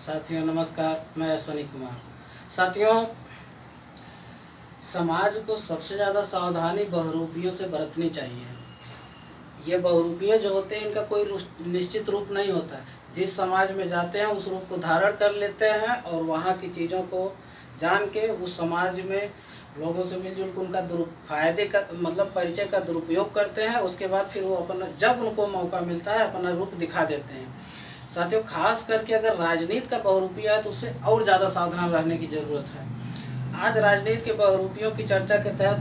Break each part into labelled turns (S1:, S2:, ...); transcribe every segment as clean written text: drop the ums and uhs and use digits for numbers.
S1: साथियों नमस्कार, मैं अश्वनी कुमार। साथियों, समाज को सबसे ज़्यादा सावधानी बहुरूपियों से बरतनी चाहिए। ये बहुरूपिये जो होते हैं इनका कोई निश्चित रूप नहीं होता है। जिस समाज में जाते हैं उस रूप को धारण कर लेते हैं और वहाँ की चीज़ों को जान के उस समाज में लोगों से मिलजुल कर उनका फायदे का मतलब परिचय का दुरुपयोग करते हैं। उसके बाद फिर वो अपना जब उनको मौका मिलता है अपना रूप दिखा देते हैं। साथियों, खास करके अगर राजनीति का बहुरूपिया है तो उससे और ज़्यादा सावधान रहने की ज़रूरत है। आज राजनीति के बहुरूपियों की चर्चा के तहत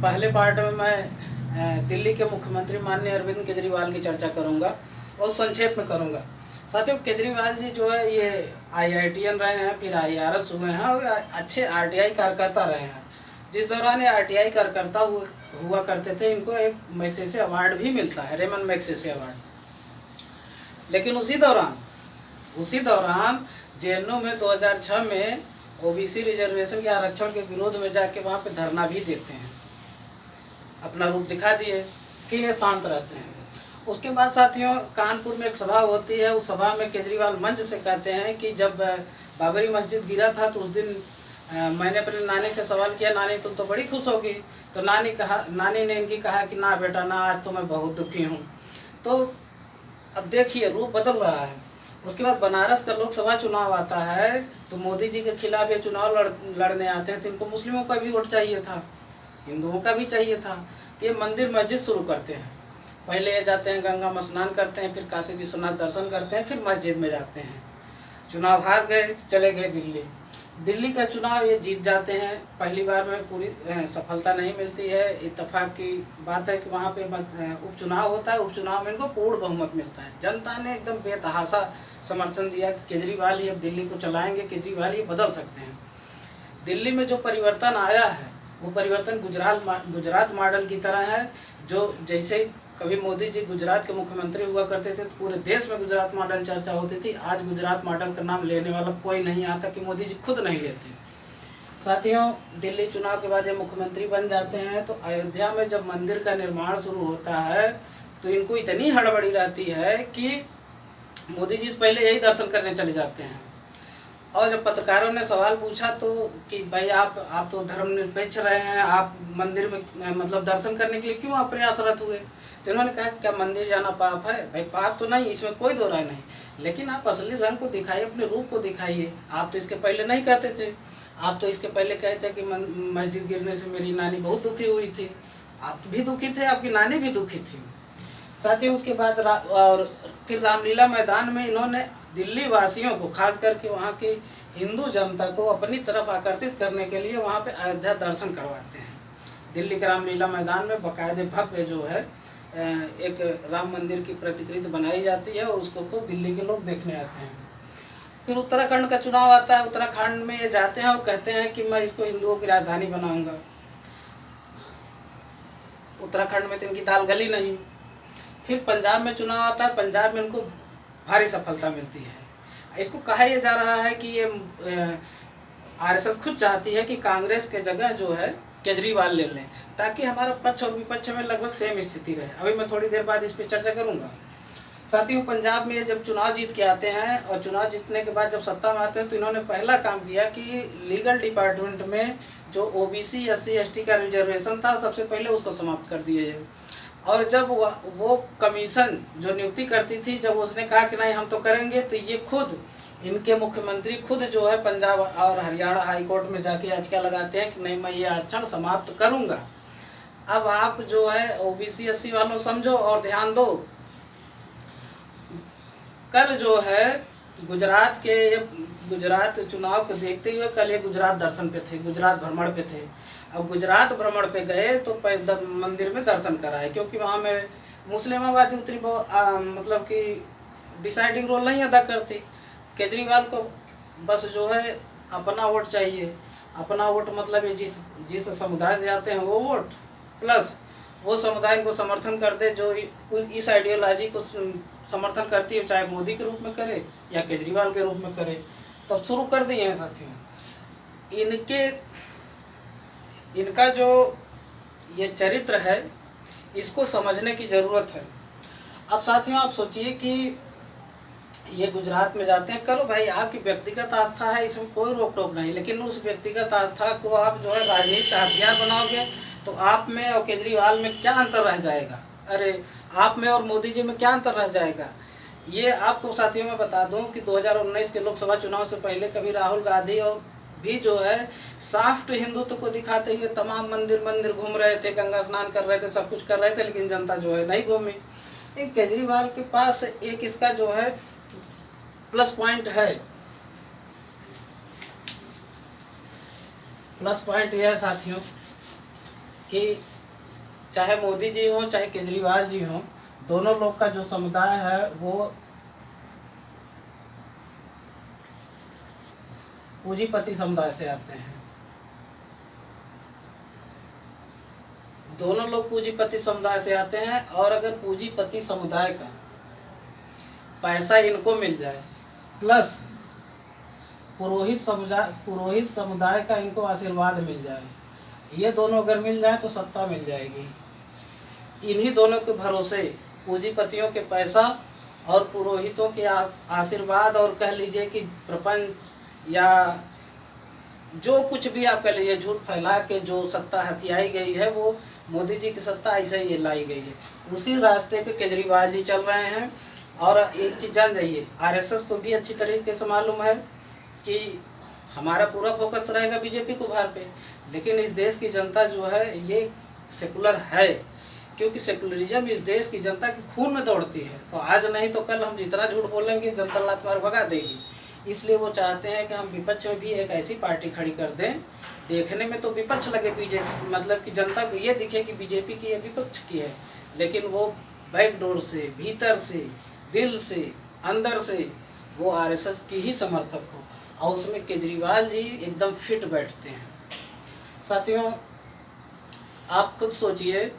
S1: पहले पार्ट में मैं दिल्ली के मुख्यमंत्री माननीय अरविंद केजरीवाल की चर्चा करूंगा और संक्षेप में करूंगा। साथियों, केजरीवाल जी जो है ये IITN रहे हैं, फिर IRS हुए हैं और अच्छे RTI कार्यकर्ता रहे हैं। जिस दौरान ये RTI कार्यकर्ता हुआ करते थे इनको एक मैग्सेसे अवार्ड भी मिलता है, रेमन मैग्सेसे अवार्ड। लेकिन उसी दौरान JNU में 2006 में OBC रिजर्वेशन के आरक्षण के विरोध में जाके वहाँ पे धरना भी देते हैं, अपना रूप दिखा दिए, फिर ये शांत रहते हैं। उसके बाद साथियों, कानपुर में एक सभा होती है। उस सभा में केजरीवाल मंच से कहते हैं कि जब बाबरी मस्जिद गिरा था तो उस दिन मैंने अपनी नानी से सवाल किया, नानी तुम तो बड़ी खुश होगी। तो नानी ने इनकी कहा कि ना बेटा ना, आज तो मैं बहुत दुखी हूँ। तो अब देखिए रूप बदल रहा है। उसके बाद बनारस का लोकसभा चुनाव आता है तो मोदी जी के खिलाफ ये चुनाव लड़ने आते हैं। तो इनको मुस्लिमों का भी वोट चाहिए था, हिंदुओं का भी चाहिए था। तो ये मंदिर मस्जिद शुरू करते हैं। पहले ये जाते हैं गंगा में स्नान करते हैं, फिर काशी विश्वनाथ दर्शन करते हैं, फिर मस्जिद में जाते हैं। चुनाव हार गए, चले गए दिल्ली का चुनाव ये जीत जाते हैं। पहली बार में पूरी सफलता नहीं मिलती है। इत्तेफाक की बात है कि वहाँ पे उपचुनाव होता है। उपचुनाव में इनको पूर्ण बहुमत मिलता है। जनता ने एकदम बेतहाशा समर्थन दिया, केजरीवाल ही अब दिल्ली को चलाएंगे, केजरीवाल ही बदल सकते हैं। दिल्ली में जो परिवर्तन आया है वो परिवर्तन गुजरात मॉडल की तरह है। जो जैसे कभी मोदी जी गुजरात के मुख्यमंत्री हुआ करते थे तो पूरे देश में गुजरात मॉडल चर्चा होती थी। आज गुजरात मॉडल का नाम लेने वाला कोई नहीं आता कि मोदी जी खुद नहीं लेते। साथियों, दिल्ली चुनाव के बाद ये मुख्यमंत्री बन जाते हैं तो अयोध्या में जब मंदिर का निर्माण शुरू होता है तो इनको इतनी हड़बड़ी रहती है कि मोदी जी से पहले यही दर्शन करने चले जाते हैं। और जब पत्रकारों ने सवाल पूछा तो कि भाई आप तो धर्मनिरपेक्ष रहे हैं, आप मंदिर में मतलब दर्शन करने के लिए क्यों आप प्रयासरत हुए? तो इन्होंने कहा क्या मंदिर जाना पाप है? भाई पाप तो नहीं, इसमें कोई दो राय नहीं, लेकिन आप असली रंग को दिखाइए, अपने रूप को दिखाइए। आप तो इसके पहले नहीं कहते थे। आप तो इसके पहले कहते कि मस्जिद गिरने से मेरी नानी बहुत दुखी हुई थी। आप भी दुखी थे, आपकी नानी भी दुखी थी। साथियों, उसके बाद और फिर रामलीला मैदान में इन्होंने दिल्ली वासियों को, खास करके वहाँ की हिंदू जनता को अपनी तरफ आकर्षित करने के लिए वहाँ पे अयोध्या दर्शन करवाते हैं। दिल्ली के रामलीला मैदान में बाकायदे भव्य जो है एक राम मंदिर की प्रतिकृति बनाई जाती है और उसको खूब दिल्ली के लोग देखने आते हैं। फिर उत्तराखंड का चुनाव आता है। उत्तराखंड में ये जाते हैं और कहते हैं कि मैं इसको हिंदुओं की राजधानी बनाऊंगा। उत्तराखंड में तो इनकी दाल गली नहीं। फिर पंजाब में चुनाव आता है। पंजाब में इनको भारी सफलता मिलती है। इसको कहा यह जा रहा है कि ये RSS खुद चाहती है कि कांग्रेस के जगह जो है केजरीवाल ले लें, ताकि हमारा पक्ष और विपक्ष में लगभग सेम स्थिति रहे। अभी मैं थोड़ी देर बाद इस पर चर्चा करूंगा। साथियों, पंजाब में जब चुनाव जीत के आते हैं और चुनाव जीतने के बाद जब सत्ता में आते हैं तो इन्होंने पहला काम किया कि लीगल डिपार्टमेंट में जो OBC SC ST का रिजर्वेशन था सबसे पहले उसको समाप्त कर दिए। और जब वो कमीशन जो नियुक्ति करती थी, जब उसने कहा कि नहीं हम तो करेंगे, तो ये खुद इनके मुख्यमंत्री खुद जो है पंजाब और हरियाणा हाई कोर्ट में जाके याचिका लगाते हैं कि नहीं मैं ये आरक्षण समाप्त करूंगा। अब आप जो है OBC SC वालों समझो और ध्यान दो। कल जो है गुजरात चुनाव को देखते हुए कल ये गुजरात दर्शन पे थे, गुजरात भ्रमण पे थे। अब गुजरात भ्रमण पे गए तो मंदिर में दर्शन कराए, क्योंकि वहाँ में मुस्लिमाबादी उतनी मतलब कि डिसाइडिंग रोल नहीं अदा करती। केजरीवाल को बस जो है अपना वोट चाहिए। अपना वोट मतलब ये जिस समुदाय से आते हैं वो वोट, प्लस वो समुदाय को समर्थन कर दे जो इस आइडियोलॉजी को समर्थन करती है, चाहे मोदी के रूप में करे या केजरीवाल के रूप में करे। तो शुरू कर दिए हैं साथियों। इनका जो ये चरित्र है इसको समझने की ज़रूरत है। अब साथियों आप सोचिए कि ये गुजरात में जाते हैं, करो भाई, आपकी व्यक्तिगत आस्था है, इसमें कोई रोक टोक नहीं, लेकिन उस व्यक्तिगत आस्था को आप जो है राजनीति का हथियार बनाओगे तो आप में और केजरीवाल में क्या अंतर रह जाएगा? अरे आप में और मोदी जी में क्या अंतर रह जाएगा? ये आपको साथियों में बता दूं कि 2019 के लोकसभा चुनाव से पहले कभी राहुल गांधी और भी जो है सॉफ्ट हिंदुत्व को दिखाते हुए तमाम मंदिर मंदिर घूम रहे थे, गंगा स्नान कर रहे थे, सब कुछ कर रहे थे, लेकिन जनता जो है नहीं घूमी। एक केजरीवाल के पास एक इसका जो है प्लस पॉइंट है। प्लस पॉइंट यह है साथियों कि चाहे मोदी जी हो चाहे केजरीवाल जी हो, दोनों लोग का जो समुदाय है वो पूंजीपति समुदाय से आते हैं। दोनों लोग पूंजीपति समुदाय से आते हैं, और अगर पूंजीपति समुदाय का पैसा इनको मिल जाए प्लस पुरोहित समुदाय का इनको आशीर्वाद मिल जाए, ये दोनों अगर मिल जाए तो सत्ता मिल जाएगी। इन्हीं दोनों के भरोसे पूंजीपतियों के पैसा और पुरोहितों के आशीर्वाद, और कह लीजिए कि प्रपंच या जो कुछ भी आप कह लीजिए झूठ फैला के जो सत्ता हथियाई गई है, वो मोदी जी की सत्ता ऐसे ही लाई गई है। उसी रास्ते पे केजरीवाल जी चल रहे हैं। और एक चीज़ जान जाइए, आरएसएस को भी अच्छी तरीके से मालूम है कि हमारा पूरा फोकस तो रहेगा बीजेपी को भार पे, लेकिन इस देश की जनता जो है ये सेकुलर है, क्योंकि सेकुलरिज्म इस देश की जनता के खून में दौड़ती है। तो आज नहीं तो कल हम जितना झूठ बोलेंगे जनता लात मार भगा देगी। इसलिए वो चाहते हैं कि हम विपक्ष में भी एक ऐसी पार्टी खड़ी कर दें, देखने में तो विपक्ष लगे बीजेपी, मतलब कि जनता को ये दिखे कि बीजेपी की है, विपक्ष की है, लेकिन वो बैकडोर से, भीतर से, दिल से, अंदर से वो आरएसएस की ही समर्थक हो, और उसमें केजरीवाल जी एकदम फिट बैठते हैं। साथियों आप खुद सोचिए,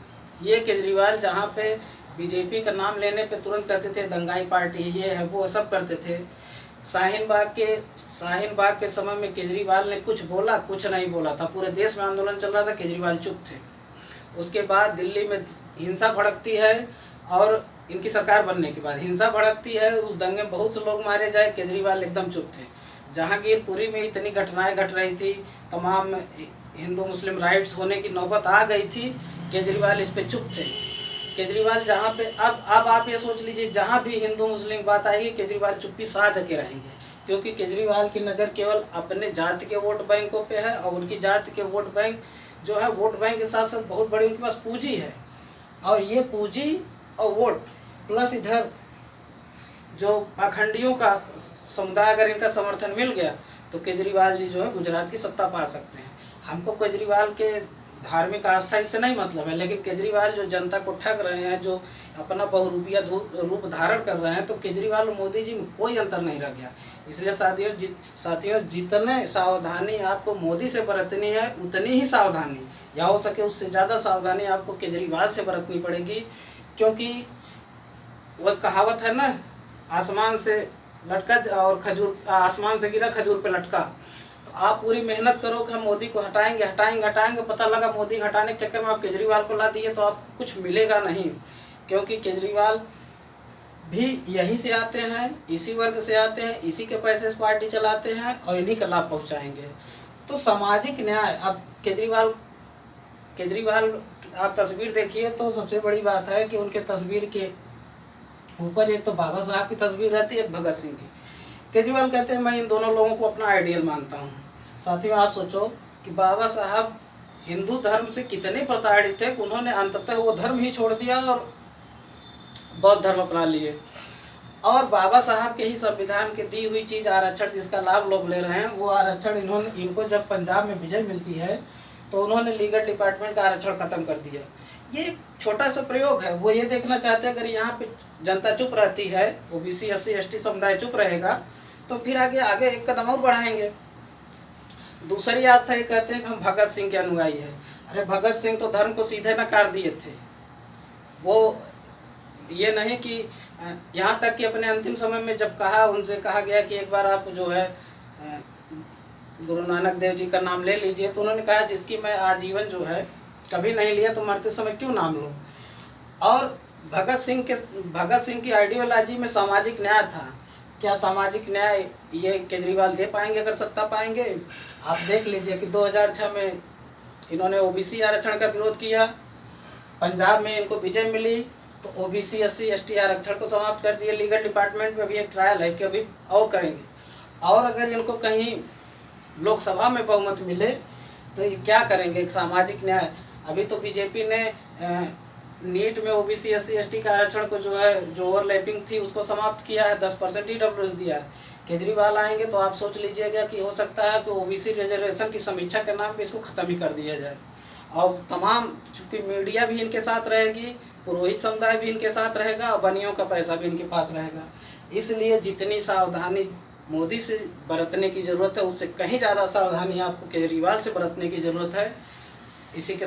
S1: ये केजरीवाल जहाँ पे बीजेपी का नाम लेने पे तुरंत कहते थे दंगाई पार्टी ये है वो सब करते थे, शाहीन बाग के समय में केजरीवाल ने कुछ बोला? कुछ नहीं बोला था। पूरे देश में आंदोलन चल रहा था, केजरीवाल चुप थे। उसके बाद दिल्ली में हिंसा भड़कती है, और इनकी सरकार बनने के बाद हिंसा भड़कती है, उस दंगे में बहुत से लोग मारे जाए, केजरीवाल एकदम चुप थे। जहांगीरपुरी में इतनी घटनाएं घट रही थी, तमाम हिंदू मुस्लिम राइट्स होने की नौबत आ गई थी, केजरीवाल इस पे चुप थे। केजरीवाल जहाँ पे अब आप ये सोच लीजिए, जहाँ भी हिंदू मुस्लिम बात आएगी केजरीवाल चुप्पी साध के रहेंगे, क्योंकि केजरीवाल की नज़र केवल अपने जाति के वोट बैंकों पे है, और उनकी जाति के वोट बैंक जो है, वोट बैंक के साथ साथ बहुत बड़ी उनके पास पूंजी है, और ये पूंजी और वोट प्लस इधर जो पाखंडियों का समुदाय, अगर इनका समर्थन मिल गया तो केजरीवाल जी जो है गुजरात की सत्ता पा सकते हैं। हमको केजरीवाल के धार्मिक आस्था इससे नहीं मतलब है, लेकिन केजरीवाल जो जनता को ठग रहे हैं, जो अपना बहुरूपिया रूप धारण कर रहे हैं, तो केजरीवाल और मोदी जी में कोई अंतर नहीं रह गया। इसलिए साथियों जितने सावधानी आपको मोदी से बरतनी है, उतनी ही सावधानी या हो सके उससे ज़्यादा सावधानी आपको केजरीवाल से बरतनी पड़ेगी, क्योंकि वह कहावत है ना, आसमान से लटका और खजूर, आसमान से गिरा खजूर पे लटका। तो आप पूरी मेहनत करो कि हम मोदी को हटाएंगे, पता लगा मोदी हटाने के चक्कर में आप केजरीवाल को ला दिए, तो आपको कुछ मिलेगा नहीं, क्योंकि केजरीवाल भी यहीं से आते हैं, इसी वर्ग से आते हैं, इसी के पैसे से पार्टी चलाते हैं, और इन्हीं का लाभ पहुँचाएँगे। तो सामाजिक न्याय, अब केजरीवाल आप तस्वीर देखिए तो सबसे बड़ी बात है कि उनके तस्वीर के ऊपर एक तो बाबा साहब की तस्वीर रहती है, एक भगत सिंह की। केजरीवाल कहते हैं मैं इन दोनों लोगों को अपना आइडियल मानता हूँ। साथियों आप सोचो कि बाबा साहब हिंदू धर्म से कितने प्रताड़ित थे कि उन्होंने अंततः वो धर्म ही छोड़ दिया और बौद्ध धर्म अपना लिए, और बाबा साहब के ही संविधान के दी हुई चीज़ आरक्षण, जिसका लाभ लोग ले रहे हैं, वो आरक्षण इनको जब पंजाब में विजय मिलती है तो उन्होंने लीगल डिपार्टमेंट का आरक्षण ख़त्म कर दिया। ये एक छोटा सा प्रयोग है, वो ये देखना चाहते हैं अगर यहाँ पे जनता चुप रहती है, ओबीसी SC ST समुदाय चुप रहेगा, तो फिर आगे एक कदम और बढ़ाएंगे। दूसरी आस्था ये कहते हैं कि हम भगत सिंह के अनुयायी हैं। अरे भगत सिंह तो धर्म को सीधे नकार दिए थे, वो ये नहीं कि यहाँ तक कि अपने अंतिम समय में जब उनसे कहा गया कि एक बार आप जो है गुरु नानक देव जी का नाम ले लीजिए, तो उन्होंने कहा जिसकी मैं आजीवन जो है कभी नहीं लिया, तो मरते समय क्यों नाम लूँ। और भगत सिंह की आइडियोलॉजी में सामाजिक न्याय था, क्या सामाजिक न्याय ये केजरीवाल दे पाएंगे अगर सत्ता पाएंगे? आप देख लीजिए कि 2006 में इन्होंने ओबीसी आरक्षण का विरोध किया, पंजाब में इनको विजय मिली तो ओबीसी SC ST आरक्षण को समाप्त कर दिए। लीगल डिपार्टमेंट में भी एक ट्रायल है इसके, अभी और करेंगे। और अगर इनको कहीं लोकसभा में बहुमत मिले तो ये क्या करेंगे? एक सामाजिक न्याय। अभी तो बीजेपी ने नीट में ओबीसी SC ST का आरक्षण को जो ओवरलैपिंग थी उसको समाप्त किया है, 10% EWS दिया है। केजरीवाल आएंगे तो आप सोच लीजिएगा कि हो सकता है कि ओबीसी रिजर्वेशन की समीक्षा के नाम पे इसको ख़त्म ही कर दिया जाए। और तमाम, चूँकि मीडिया भी इनके साथ रहेगी, पुरोहित समुदाय भी इनके साथ रहेगा और बनियों का पैसा भी इनके पास रहेगा। इसलिए जितनी सावधानी मोदी से बरतने की ज़रूरत है उससे कहीं ज़्यादा सावधानी आपको केजरीवाल से बरतने की ज़रूरत है। इसी के